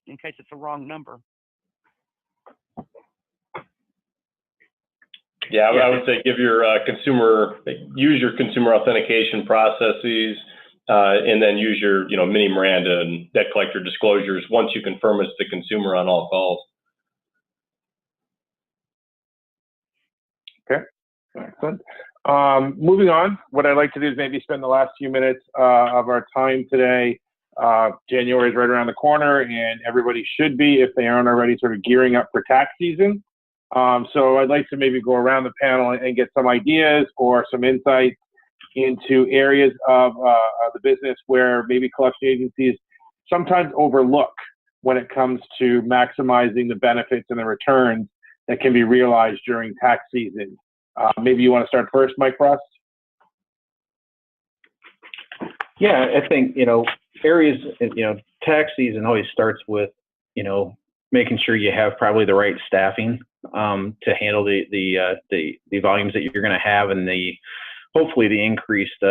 in case it's a wrong number. Yeah, I would say give your use your consumer authentication processes, and then use your mini Miranda and debt collector disclosures once you confirm it's the consumer on all calls. Okay, excellent. Moving on, what I'd like to do is maybe spend the last few minutes of our time today. January is right around the corner, and everybody should be, if they aren't already, sort of gearing up for tax season. So I'd like to maybe go around the panel and get some ideas or some insights into areas of the business where maybe collection agencies sometimes overlook when it comes to maximizing the benefits and the returns that can be realized during tax season. Maybe you want to start first, Mike Frost? Yeah, I think, areas, tax season always starts with, making sure you have probably the right staffing to handle the volumes that you're going to have, and hopefully the increased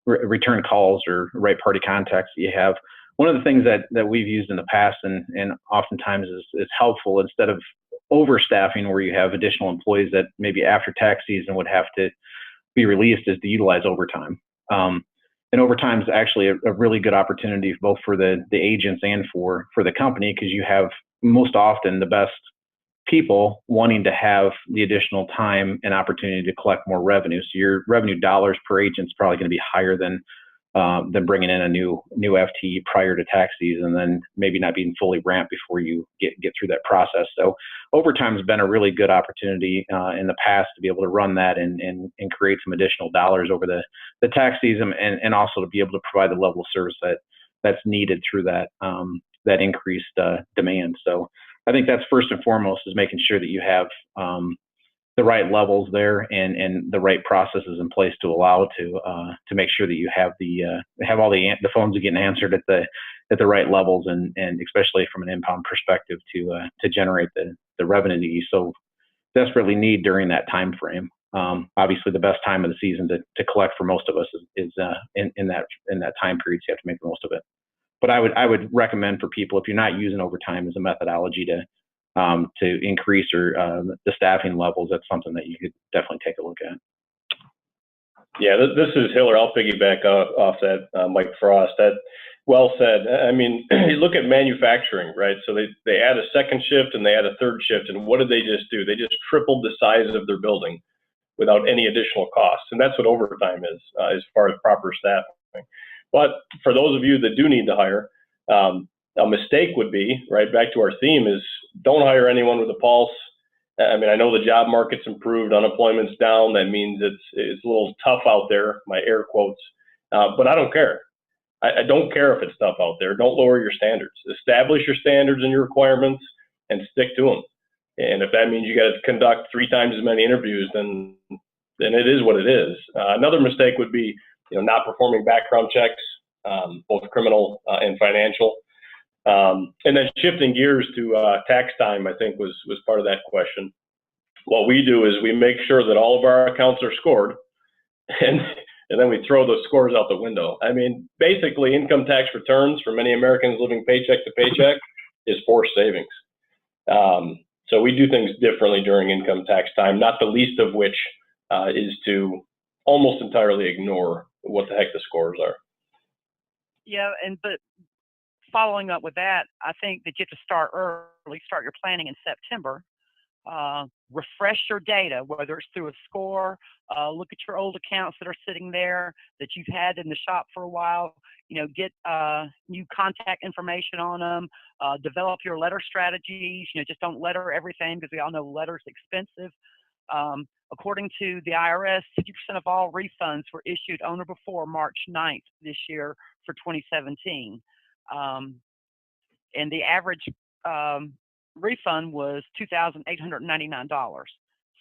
return calls or right party contacts that you have. One of the things that we've used in the past and oftentimes is helpful, instead of overstaffing where you have additional employees that maybe after tax season would have to be released, is to utilize overtime. And overtime is actually a really good opportunity both for the agents and for the company, because you have most often the best people wanting to have the additional time and opportunity to collect more revenue. So your revenue dollars per agent is probably going to be higher than bringing in a new FTE prior to tax season, then maybe not being fully ramped before you get through that process. So overtime has been a really good opportunity in the past to be able to run that and create some additional dollars over the tax season, and also to be able to provide the level of service that's needed through that increased demand. So I think that's first and foremost, is making sure that you have the right levels there and the right processes in place to allow to make sure that you have all the phones are getting answered at the right levels, and especially from an inbound perspective to generate the revenue that you so desperately need during that time frame. Obviously, the best time of the season to collect for most of us is in that time period. So you have to make the most of it. But I would recommend for people, if you're not using overtime as a methodology to increase the staffing levels, that's something that you could definitely take a look at. Yeah, this is Hiller. I'll piggyback off that, Mike Frost. That well said. I mean, you look at manufacturing, right? So they add a second shift and they add a third shift, and what did they just do? They just tripled the size of their building without any additional costs, and that's what overtime is, as far as proper staffing. But for those of you that do need to hire, a mistake would be, right, back to our theme, is don't hire anyone with a pulse. I mean, I know the job market's improved, unemployment's down. That means it's a little tough out there, my air quotes, but I don't care. I don't care if it's tough out there. Don't lower your standards. Establish your standards and your requirements and stick to them. And if that means you got to conduct 3 times as many interviews, then it is what it is. Another mistake would be, not performing background checks, both criminal and financial. And then shifting gears to tax time, I think was part of that question. What we do is we make sure that all of our accounts are scored, and then we throw those scores out the window. I mean, basically, income tax returns for many Americans living paycheck to paycheck is forced savings. So we do things differently during income tax time, not the least of which is to almost entirely ignore what the heck the scores are. Yeah, but following up with that, I think that you have to start early, start your planning in September. Refresh your data, whether it's through a score, look at your old accounts that are sitting there that you've had in the shop for a while, get new contact information on them, develop your letter strategies, just don't letter everything, because we all know letter's expensive. According to the IRS, 50% of all refunds were issued on or before March 9th this year for 2017. And the average refund was $2,899.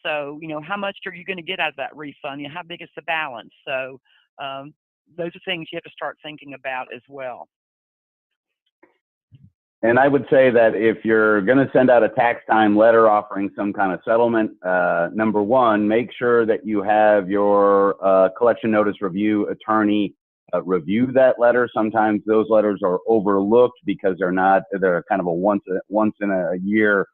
So, how much are you going to get out of that refund? How big is the balance? So those are things you have to start thinking about as well. And I would say that if you're going to send out a tax time letter offering some kind of settlement, number one, make sure that you have your collection notice review attorney review that letter. Sometimes those letters are overlooked because they're kind of a once in a year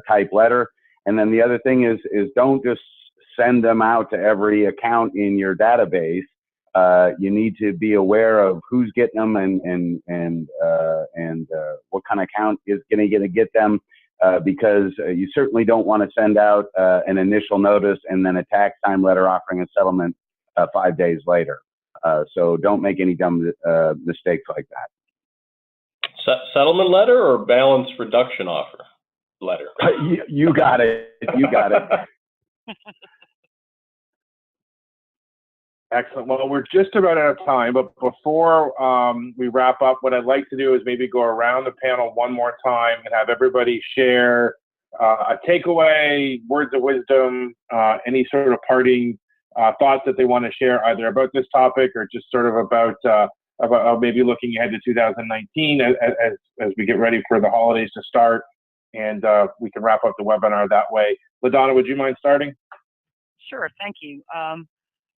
type letter. And then the other thing is don't just send them out to every account in your database. You need to be aware of who's getting them and what kind of account is going to get them, because you certainly don't want to send out an initial notice and then a tax time letter offering a settlement 5 days later. So don't make any dumb mistakes like that. Settlement letter or balance reduction offer letter? You got it. You got it. Excellent. Well, we're just about out of time, but before we wrap up, what I'd like to do is maybe go around the panel one more time and have everybody share a takeaway, words of wisdom, any sort of parting thoughts that they want to share either about this topic or just sort of about maybe looking ahead to 2019 as we get ready for the holidays to start, and we can wrap up the webinar that way. LaDonna, would you mind starting? Sure, thank you.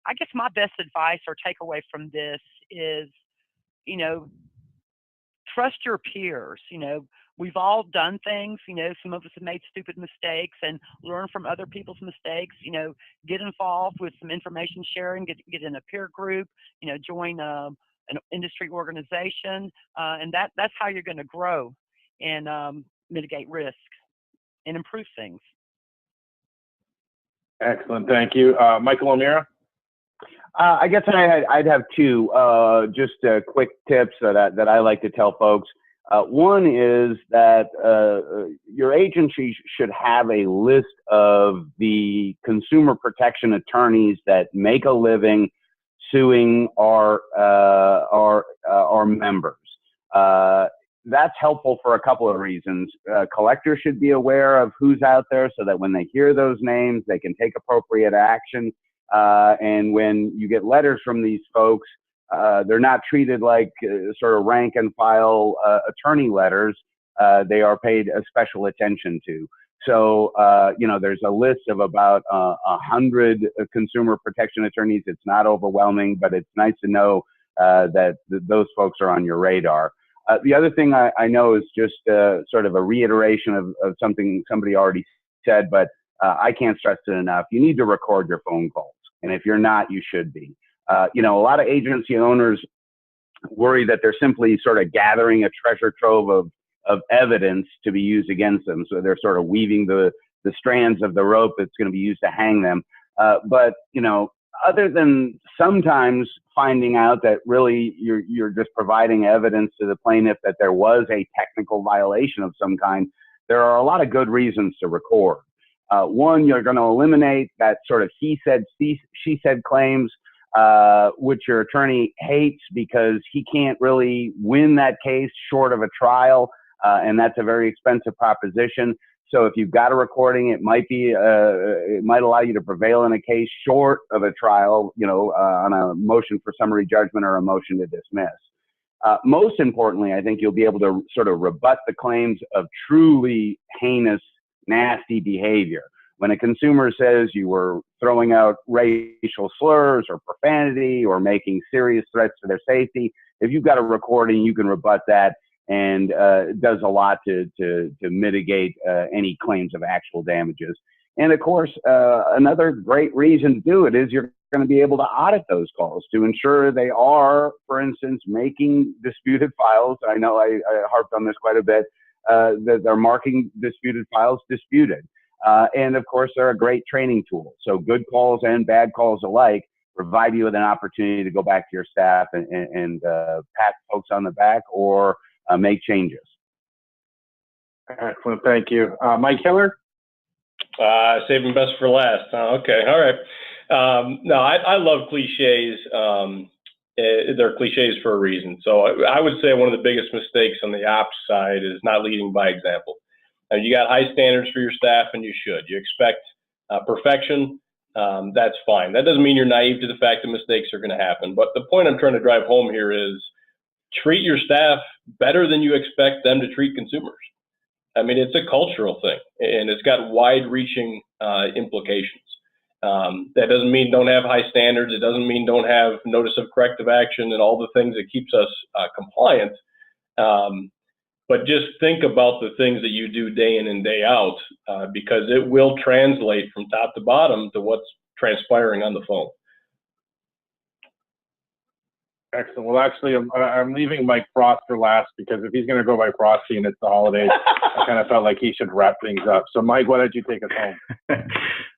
I guess my best advice or takeaway from this is, trust your peers. We've all done things, some of us have made stupid mistakes, and learn from other people's mistakes. Get involved with some information sharing, get in a peer group, join an industry organization, and that's how you're going to grow and mitigate risk and improve things. Excellent, thank you. Michael O'Meara? I guess I'd have two just quick tips that I like to tell folks. One is that your agency should have a list of the consumer protection attorneys that make a living suing our members. That's helpful for a couple of reasons. Collectors should be aware of who's out there so that when they hear those names, they can take appropriate action. And when you get letters from these folks, they're not treated like sort of rank and file attorney letters. They are paid a special attention to. So, there's a list of about 100 consumer protection attorneys. It's not overwhelming, but it's nice to know that those folks are on your radar. The other thing I know is just sort of a reiteration of something somebody already said, but I can't stress it enough. You need to record your phone calls. And if you're not, you should be. A lot of agency owners worry that they're simply sort of gathering a treasure trove of evidence to be used against them. So they're sort of weaving the strands of the rope that's going to be used to hang them. But other than sometimes finding out that really you're just providing evidence to the plaintiff that there was a technical violation of some kind, there are a lot of good reasons to record. One, you're going to eliminate that sort of he said, she said claims, which your attorney hates because he can't really win that case short of a trial, and that's a very expensive proposition. So if you've got a recording, it might allow you to prevail in a case short of a trial, on a motion for summary judgment or a motion to dismiss. Most importantly, I think you'll be able to sort of rebut the claims of truly heinous, nasty behavior. When a consumer says you were throwing out racial slurs or profanity or making serious threats to their safety, if you've got a recording, you can rebut that, and it does a lot to mitigate any claims of actual damages. And of course, another great reason to do it is you're going to be able to audit those calls to ensure they are, for instance, making disputed files. I know I harped on this quite a bit, that they're marking disputed files disputed. And of course, they're a great training tool. So good calls and bad calls alike provide you with an opportunity to go back to your staff and pat folks on the back or make changes. Excellent, thank you. Mike Hiller? Saving best for last. Okay, all right. No, I love cliches. They're cliches for a reason. So I would say one of the biggest mistakes on the ops side is not leading by example. You got high standards for your staff, and you should. You expect perfection. That's fine. That doesn't mean you're naive to the fact that mistakes are going to happen. But the point I'm trying to drive home here is treat your staff better than you expect them to treat consumers. I mean, it's a cultural thing, and it's got wide-reaching implications. That doesn't mean don't have high standards. It doesn't mean don't have notice of corrective action and all the things that keeps us compliant. But just think about the things that you do day in and day out, because it will translate from top to bottom to what's transpiring on the phone. Excellent. Well, actually, I'm leaving Mike Frost for last because if he's going to go by Frosty and it's the holidays, I kind of felt like he should wrap things up. So, Mike, why don't you take us home?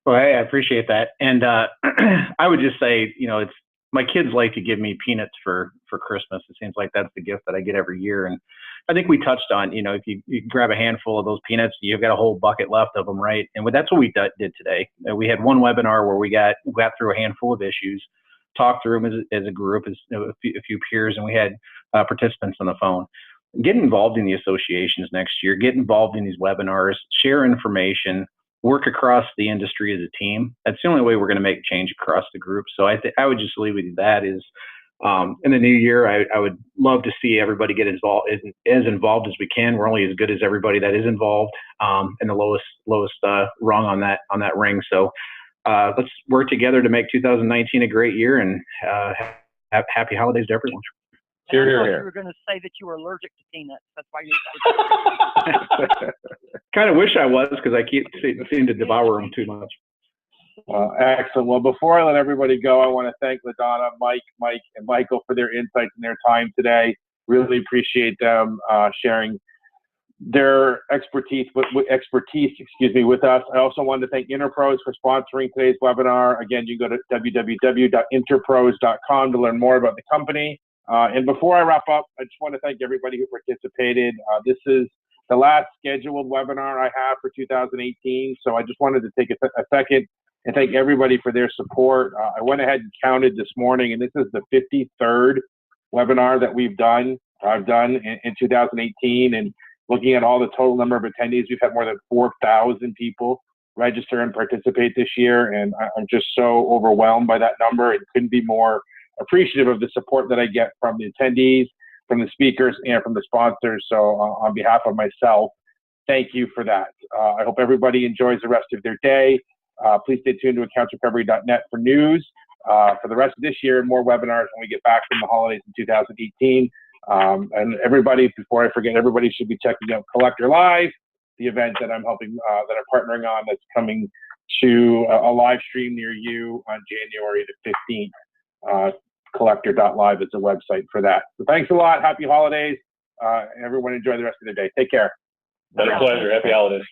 Well, hey, I appreciate that. And I would just say, it's my kids like to give me peanuts for Christmas. It seems like that's the gift that I get every year. And I think we touched on, if you grab a handful of those peanuts, you've got a whole bucket left of them, right? And that's what we did today. We had one webinar where we got through a handful of issues, talked through them as a group, as a few peers, and we had participants on the phone. Get involved in the associations next year. Get involved in these webinars. Share information. Work across the industry as a team. That's the only way we're going to make change across the group. So I would just leave with you that is, in the new year, I would love to see everybody get involved as involved as we can. We're only as good as everybody that is involved, and the lowest rung on that ring. So let's work together to make 2019 a great year, and happy holidays to everyone. Here, here, here. You were going to say that you were allergic to peanuts. That's why you. Kind of wish I was, because I seem to devour them too much. Excellent. Well, before I let everybody go, I want to thank LaDonna, Mike, and Michael for their insights and their time today. Really appreciate them sharing their expertise with us. I also wanted to thank Interpros for sponsoring today's webinar. Again, you can go to www.interpros.com to learn more about the company. And before I wrap up, I just want to thank everybody who participated. This is the last scheduled webinar I have for 2018. So I just wanted to take a second and thank everybody for their support. I went ahead and counted this morning, and this is the 53rd webinar that I've done in 2018. And looking at all the total number of attendees, we've had more than 4,000 people register and participate this year. And I'm just so overwhelmed by that number and couldn't be more appreciative of the support that I get from the attendees, from the speakers, and from the sponsors. So on behalf of myself, thank you for that. I hope everybody enjoys the rest of their day. Please stay tuned to accountsrecovery.net for news for the rest of this year and more webinars when we get back from the holidays in 2018. And everybody, before I forget, everybody should be checking out Collector Live, the event that I'm helping, that I'm partnering on, that's coming to a live stream near you on January the 15th. Collector.live is the website for that. So thanks a lot. Happy holidays. Everyone enjoy the rest of the day. Take care. Been a pleasure. Happy holidays.